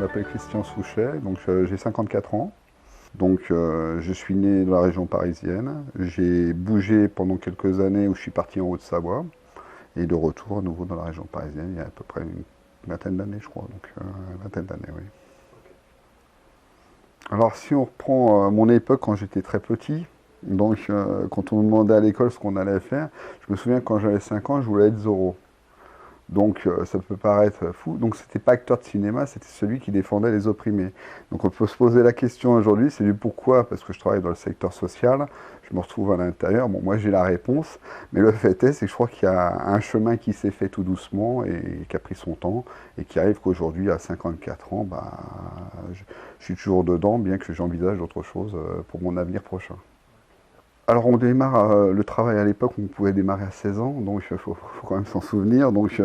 m'appelle Christian Souchet, donc j'ai 54 ans. Donc je suis né dans la région parisienne. J'ai bougé pendant quelques années où je suis parti en Haute-Savoie. Et de retour à nouveau dans la région parisienne il y a à peu près une vingtaine d'années, je crois. Donc une vingtaine d'années, oui. Alors si on reprend mon époque quand j'étais très petit, donc quand on me demandait à l'école ce qu'on allait faire, je me souviens que quand j'avais 5 ans, je voulais être Zorro. Donc ça peut paraître fou. Donc c'était pas acteur de cinéma, c'était celui qui défendait les opprimés. Donc on peut se poser la question aujourd'hui, c'est du pourquoi, parce que je travaille dans le secteur social, je me retrouve à l'intérieur. Bon, moi j'ai la réponse, mais le fait est, c'est que je crois qu'il y a un chemin qui s'est fait tout doucement et qui a pris son temps, et qui arrive qu'aujourd'hui, à 54 ans, je suis toujours dedans, bien que j'envisage autre chose pour mon avenir prochain. Alors on démarre le travail à l'époque, on pouvait démarrer à 16 ans, donc il faut quand même s'en souvenir. Donc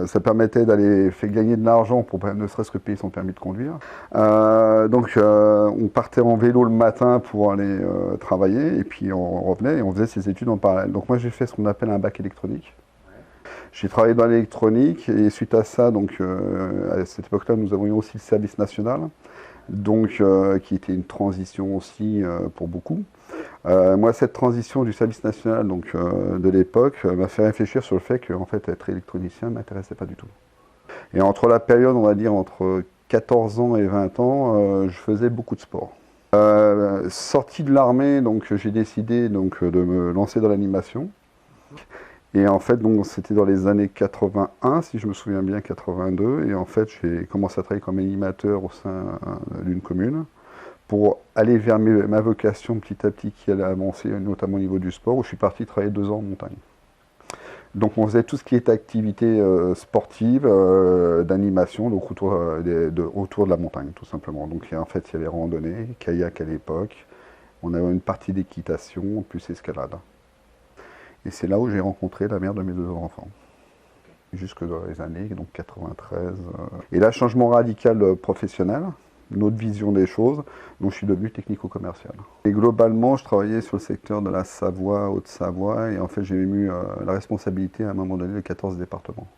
ça permettait d'aller faire gagner de l'argent pour ne serait-ce que payer son permis de conduire. On partait en vélo le matin pour aller travailler, et puis on revenait et on faisait ses études en parallèle. Donc moi j'ai fait ce qu'on appelle un bac électronique. J'ai travaillé dans l'électronique, et suite à ça, à cette époque-là, nous avions aussi le service national, qui était une transition aussi pour beaucoup. Moi, cette transition du service national de l'époque m'a fait réfléchir sur le fait que en fait, être électronicien ne m'intéressait pas du tout. Et entre la période, on va dire, entre 14 ans et 20 ans, je faisais beaucoup de sport. Sorti de l'armée, j'ai décidé de me lancer dans l'animation. Et en fait, c'était dans les années 81, si je me souviens bien, 82. Et en fait, j'ai commencé à travailler comme animateur au sein d'une commune, pour aller vers ma vocation petit à petit qui allait avancer, notamment au niveau du sport, où je suis parti travailler 2 ans en montagne. Donc on faisait tout ce qui est activité sportive, d'animation, donc autour de la montagne, tout simplement. Donc en fait, il y avait randonnée, kayak à l'époque, on avait une partie d'équitation, plus escalade. Et c'est là où j'ai rencontré la mère de mes 2 enfants, jusque dans les années 93. Et là, changement radical professionnel, une autre vision des choses, donc je suis devenu technico-commercial. Et globalement, je travaillais sur le secteur de la Savoie, Haute-Savoie, et en fait j'ai eu la responsabilité à un moment donné de 14 départements.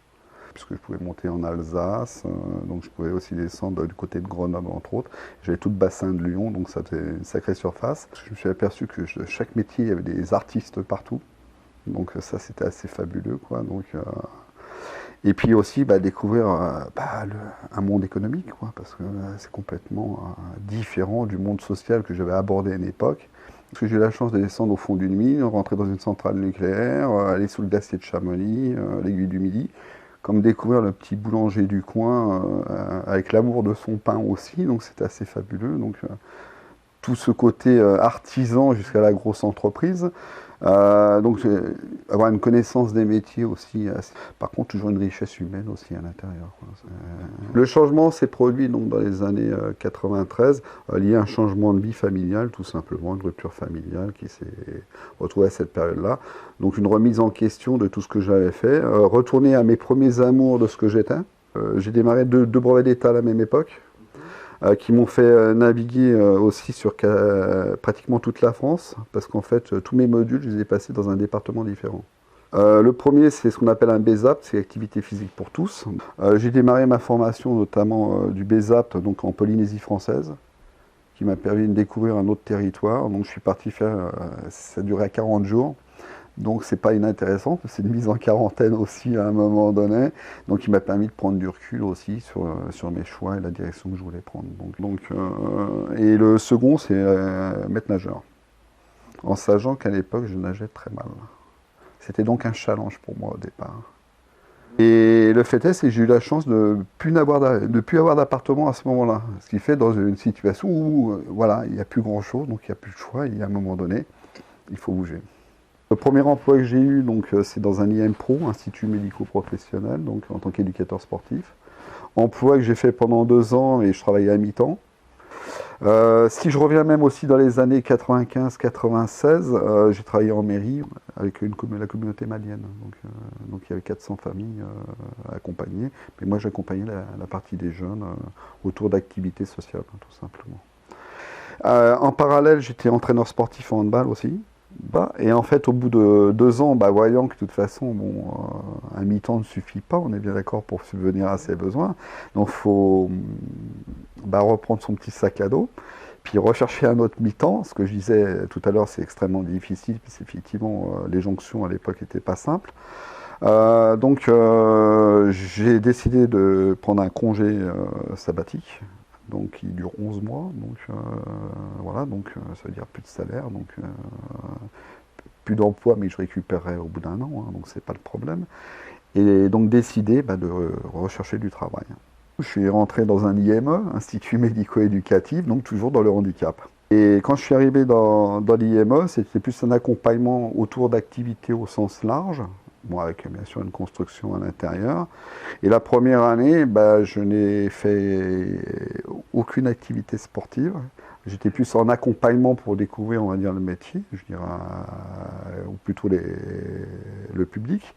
Puisque je pouvais monter en Alsace, donc je pouvais aussi descendre du côté de Grenoble entre autres. J'avais tout le bassin de Lyon, donc ça faisait une sacrée surface. Je me suis aperçu que chaque métier, il y avait des artistes partout. Donc ça c'était assez fabuleux, quoi. Et puis aussi découvrir un monde économique, quoi, parce que c'est complètement différent du monde social que j'avais abordé à une époque. Parce que j'ai eu la chance de descendre au fond d'une mine, rentrer dans une centrale nucléaire, aller sous le glacier de Chamonix, l'aiguille du Midi, comme découvrir le petit boulanger du coin avec l'amour de son pain aussi, donc c'était assez fabuleux. Tout ce côté artisan jusqu'à la grosse entreprise. Avoir une connaissance des métiers aussi. Par contre, toujours une richesse humaine aussi à l'intérieur. Le changement s'est produit dans les années 93, lié à un changement de vie familiale, tout simplement, une rupture familiale qui s'est retrouvée à cette période-là. Donc une remise en question de tout ce que j'avais fait, retourner à mes premiers amours de ce que j'étais. J'ai démarré 2 brevets d'État à la même époque, qui m'ont fait naviguer aussi sur pratiquement toute la France, parce qu'en fait, tous mes modules, je les ai passés dans un département différent. Le premier, c'est ce qu'on appelle un BESAP, c'est Activité physique pour tous. J'ai démarré ma formation notamment du BESAP en Polynésie française, qui m'a permis de découvrir un autre territoire. Donc je suis parti faire, ça durait 40 jours. Donc c'est pas inintéressant, c'est une mise en quarantaine aussi à un moment donné, donc il m'a permis de prendre du recul aussi sur mes choix et la direction que je voulais prendre. Et le second, c'est maître nageur, en sachant qu'à l'époque je nageais très mal. C'était donc un challenge pour moi au départ. Et le fait est, c'est que j'ai eu la chance de ne plus avoir d'appartement à ce moment-là, ce qui fait dans une situation où il n'y a plus grand-chose, donc il n'y a plus de choix, et à un moment donné, il faut bouger. Le premier emploi que j'ai eu, c'est dans un IMPRO, Institut médico-professionnel, en tant qu'éducateur sportif. Emploi que j'ai fait pendant 2 ans et je travaillais à mi-temps. Si je reviens même aussi dans les années 95-96, j'ai travaillé en mairie avec la communauté malienne. Donc il y avait 400 familles à accompagner. Mais moi j'accompagnais la partie des jeunes autour d'activités sociales, tout simplement. En parallèle, j'étais entraîneur sportif en handball aussi. Et en fait, au bout de 2 ans, voyant que de toute façon, un mi-temps ne suffit pas, on est bien d'accord pour subvenir à ses besoins. Donc, il faut reprendre son petit sac à dos, puis rechercher un autre mi-temps. Ce que je disais tout à l'heure, c'est extrêmement difficile, puis effectivement, les jonctions à l'époque n'étaient pas simples. Donc j'ai décidé de prendre un congé sabbatique, donc qui dure 11 mois, donc voilà, donc ça veut dire plus de salaire, donc plus d'emploi, mais je récupérerai au bout d'un an, hein, donc c'est pas le problème. Et donc décidé de rechercher du travail. Je suis rentré dans un IME, Institut médico-éducatif, donc toujours dans le handicap. Et quand je suis arrivé dans l'IME, c'était plus un accompagnement autour d'activités au sens large, bon, avec bien sûr une construction à l'intérieur. Et la première année, je n'ai fait aucune activité sportive. J'étais plus en accompagnement pour découvrir, on va dire, le métier, je dirais, ou plutôt le public.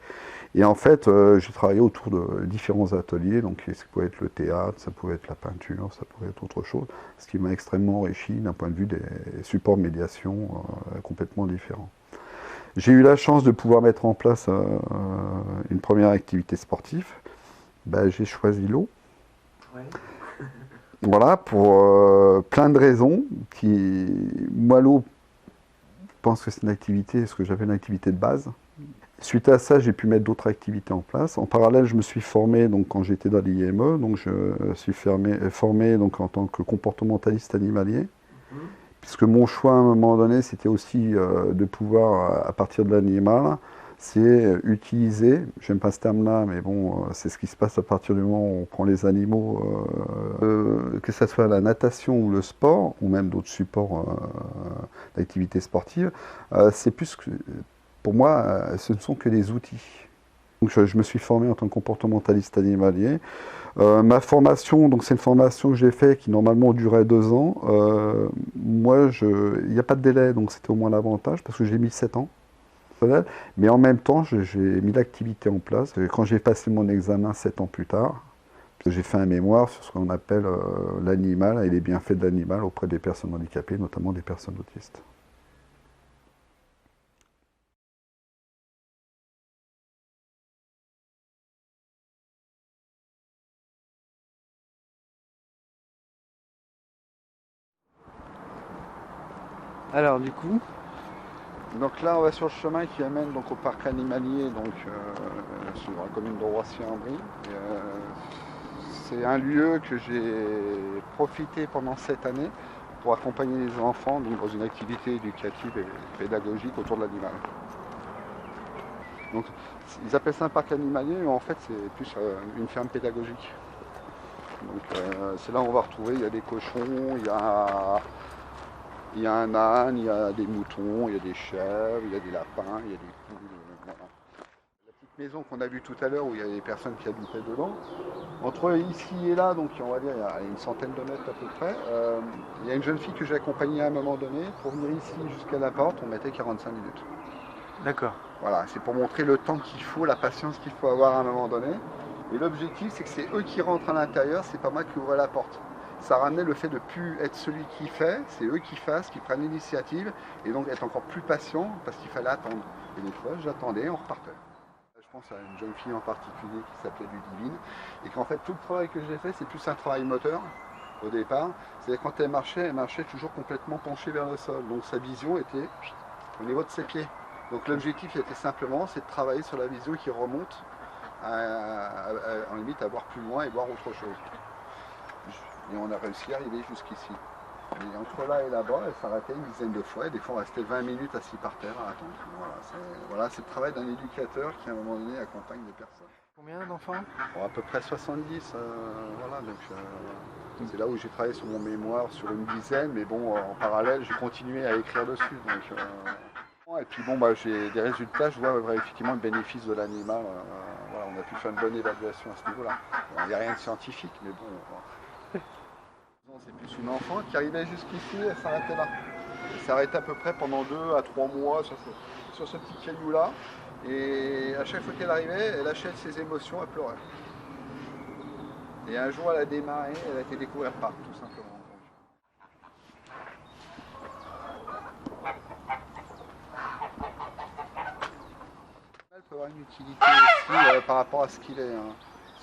Et en fait, j'ai travaillé autour de différents ateliers, donc ça pouvait être le théâtre, ça pouvait être la peinture, ça pouvait être autre chose, ce qui m'a extrêmement enrichi d'un point de vue des supports de médiation complètement différents. J'ai eu la chance de pouvoir mettre en place une première activité sportive. J'ai choisi l'eau. Ouais. Voilà, pour plein de raisons. Moi, l'eau, je pense que c'est une activité, ce que j'appelle une activité de base. Suite à ça, j'ai pu mettre d'autres activités en place. En parallèle, je me suis formé, donc, quand j'étais dans l'IME, donc je suis formé donc, en tant que comportementaliste animalier. Puisque mon choix à un moment donné, c'était aussi de pouvoir, à partir de l'animal, c'est utiliser, j'aime pas ce terme-là, mais bon, c'est ce qui se passe à partir du moment où on prend les animaux, que ce soit la natation ou le sport, ou même d'autres supports d'activité sportive, c'est plus que, pour moi, ce ne sont que des outils. Donc je me suis formé en tant que comportementaliste animalier. Ma formation, donc c'est une formation que j'ai faite qui normalement durait 2 ans. Moi, il n'y a pas de délai, donc c'était au moins l'avantage, parce que j'ai mis 7 ans. Mais en même temps, j'ai mis l'activité en place. Quand j'ai passé mon examen 7 ans plus tard, j'ai fait un mémoire sur ce qu'on appelle l'animal et les bienfaits de l'animal auprès des personnes handicapées, notamment des personnes autistes. Alors du coup, donc là, on va sur le chemin qui amène donc au parc animalier, donc sur la commune de Roissy-en-Brie. C'est un lieu que j'ai profité pendant cette année pour accompagner les enfants donc, dans une activité éducative et pédagogique autour de l'animal. Donc, ils appellent ça un parc animalier, mais en fait, c'est plus une ferme pédagogique. Donc, c'est là où on va retrouver, il y a des cochons, il y a un âne, il y a des moutons, il y a des chèvres, il y a des lapins, il y a des poules. Voilà. La petite maison qu'on a vue tout à l'heure où il y a des personnes qui habitaient dedans, entre ici et là, donc on va dire il y a une centaine de mètres à peu près, il y a une jeune fille que j'ai accompagnée à un moment donné. Pour venir ici jusqu'à la porte, on mettait 45 minutes. D'accord. Voilà, c'est pour montrer le temps qu'il faut, la patience qu'il faut avoir à un moment donné. Et l'objectif, c'est que c'est eux qui rentrent à l'intérieur, c'est pas moi qui ouvre la porte. Ça ramenait le fait de ne plus être celui qui fait, c'est eux qui fassent, qui prennent l'initiative, et donc être encore plus patient, parce qu'il fallait attendre. Et des fois, j'attendais, on repartait. Je pense à une jeune fille en particulier qui s'appelait Ludivine, et qu'en fait, tout le travail que j'ai fait, c'est plus un travail moteur, au départ. C'est-à-dire quand elle marchait toujours complètement penchée vers le sol. Donc sa vision était au niveau de ses pieds. Donc l'objectif était simplement, c'est de travailler sur la vision qui remonte, en limite à voir plus loin et voir autre chose. Et on a réussi à arriver jusqu'ici. Et entre là et là-bas, elle s'arrêtait une dizaine de fois, et des fois on restait 20 minutes assis par terre à attendre. Voilà, c'est le travail d'un éducateur qui à un moment donné accompagne des personnes. Combien d'enfants? À peu près 70, voilà, donc c'est là où j'ai travaillé sur mon mémoire sur une dizaine, mais bon, en parallèle, j'ai continué à écrire dessus. Et puis bon, j'ai des résultats, je vois effectivement le bénéfice de l'animal. Voilà, on a pu faire une bonne évaluation à ce niveau-là. Il n'y a rien de scientifique, mais bon. C'est plus une enfant qui arrivait jusqu'ici, elle s'arrêtait là. Elle s'arrêtait à peu près pendant 2 à 3 mois sur ce petit caillou-là. Et à chaque fois qu'elle arrivait, elle lâchait ses émotions, elle pleurait. Et un jour, elle a démarré, elle a été découverte par, tout simplement. Elle peut avoir une utilité aussi par rapport à ce qu'il est. Hein.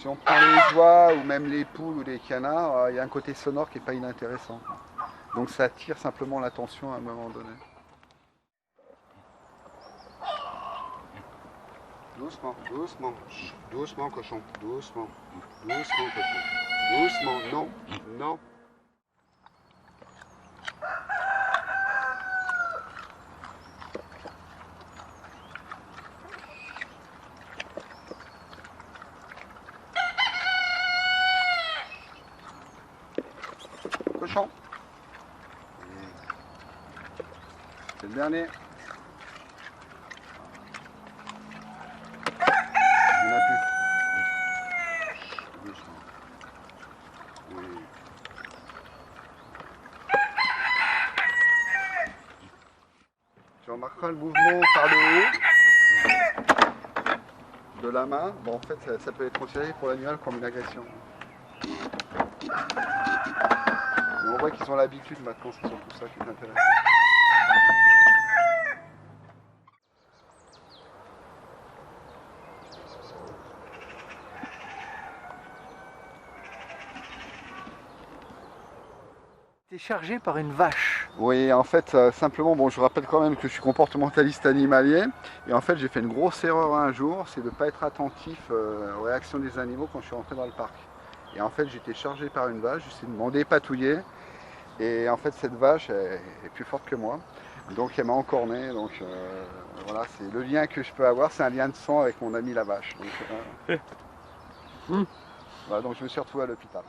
Si on prend les oies ou même les poules ou les canards, il y a un côté sonore qui n'est pas inintéressant. Donc ça attire simplement l'attention à un moment donné. Doucement, doucement, doucement cochon, doucement, doucement cochon, doucement, non, non. Cochon. C'est le dernier. Il n'y en a plus. Doucement. Oui. Tu remarqueras le mouvement par le haut de la main. Bon, en fait, ça peut être considéré pour l'animal comme une agression. Mais on voit qu'ils ont l'habitude maintenant, c'est surtout ça qui est intéressant. Tu es chargé par une vache. Oui, en fait, simplement, bon, je rappelle quand même que je suis comportementaliste animalier. Et en fait, j'ai fait une grosse erreur un jour, c'est de ne pas être attentif aux réactions des animaux quand je suis rentré dans le parc. Et en fait, j'étais chargé par une vache, je m'en dépatouiller. Et en fait, cette vache est plus forte que moi. Donc, elle m'a encorné. Donc, voilà, c'est le lien que je peux avoir, c'est un lien de sang avec mon ami la vache. Donc, voilà, donc je me suis retrouvé à l'hôpital.